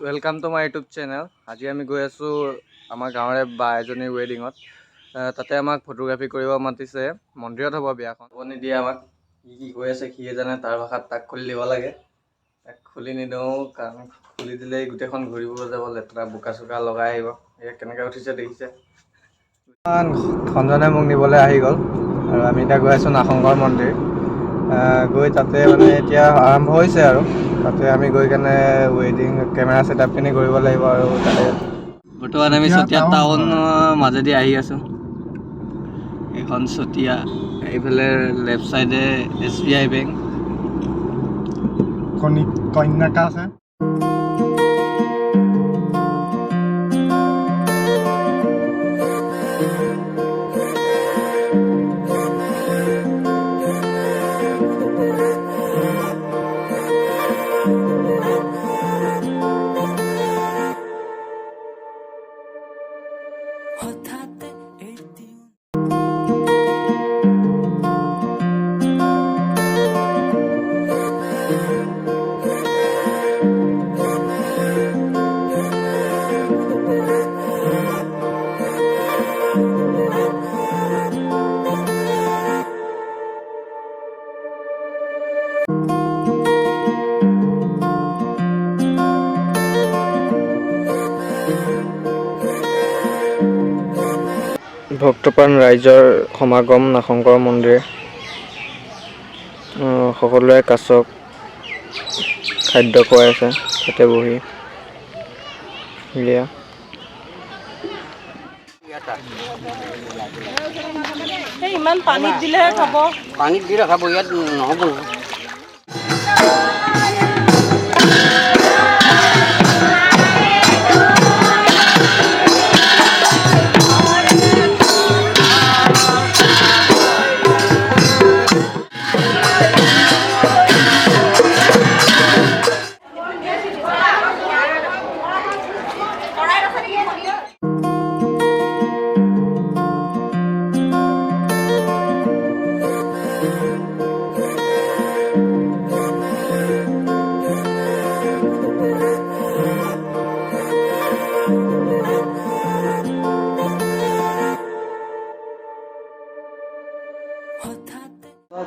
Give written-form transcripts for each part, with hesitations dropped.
Welcome to my YouTube channel. आज आम गई आसो आम गाँव बा एजनी वेडिंगत ताते आमक फटोग्राफी मातिसे मंदिर हम ब्याखन निदिए आमक कि কৈ আছে সিয়ে জানে তাৰ ভাষাত তাক খুলি দিব লাগে। তাক খুলি নিদিওঁ কাৰণ খুলি দিলে গোটেইখন ঘূৰিব যাব লেতেৰা বোকা চোকা লগাই আহিব। এয়া কেনেকৈ উঠিছে দেখিছে। খঞ্জনে মোক নিবলৈ আহি গ'ল আৰু আমি এতিয়া গৈ আছোঁ নাগশংকৰ মন্দিৰ। গৈ তাতে মানে এতিয়া আৰম্ভ হৈছে আৰু তাতে আমি গৈ কেনে ৱেডিং কেমেৰা ছেটআপখিনি কৰিব লাগিব আৰু তাতে বৰ্তমান আমি চতিয়া টাউন মাজেদি আহি আছোঁ। এইখন চতিয়া এইফালে লেফ্ট চাইডে SBI বেংক কন্যাকা আছে। ভক্তপ্ৰাণ ৰাইজৰ সমাগম নাগশংকৰ মন্দিৰ। সকলোৱে কাছক খাদ্য খুৱাই আছে তাতে বহি। ইমান পানীত দিলেহে খাব। পানীত দিলে খাব, ইয়াত নহ'ব।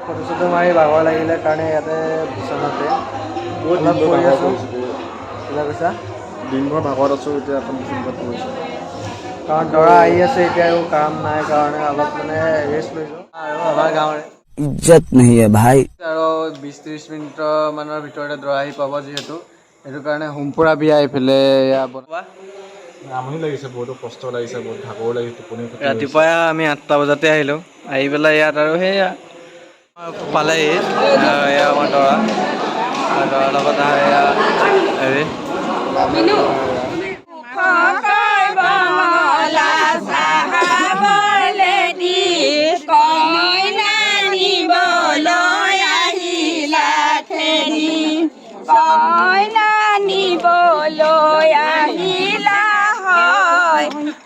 ফটো মাৰি ভাগৰ লাগিলে কাৰণে ইয়াতে বিচনাতে অলপ পৰি আছোঁ। কিবা কৈছা? দিনভৰ ভাগত আছোঁ, এতিয়া এখন বিচনাত পৰিছোঁ। কাৰণ দৰা আহি আছে এতিয়া একো কাম নাই কাৰণে অলপ মানে ৰেষ্ট লৈছোঁ। আৰু আমাৰ গাঁৱৰে ইজ্জত নাহি ভাই। আৰু 20-30 মিনিটৰ মানৰ ভিতৰতে দৰা আহি পাব যিহেতু সেইটো কাৰণে হোমপুৰা বিয়া এইফালে এয়া বনোৱা। আমনি লাগিছে, বহুতো কষ্ট লাগিছে, বহুত ভাগৰ লাগিছে, টোপনি ৰাতিপুৱাই আমি 8টা বজাতে আহিলোঁ। আহি পেলাই ইয়াত আৰু সেয়া পালেহি এয়া আমাৰ দৰাৰ লগত এয়া হেৰি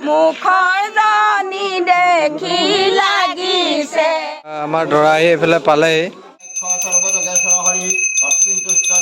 মুখৰ জনী দেখি লাগিছে। আমাৰ দৰা আহি এইফালে পালেহি। সৰ্বযোগেশ্বৰ হৰি তস্মিন তুষ্ট্য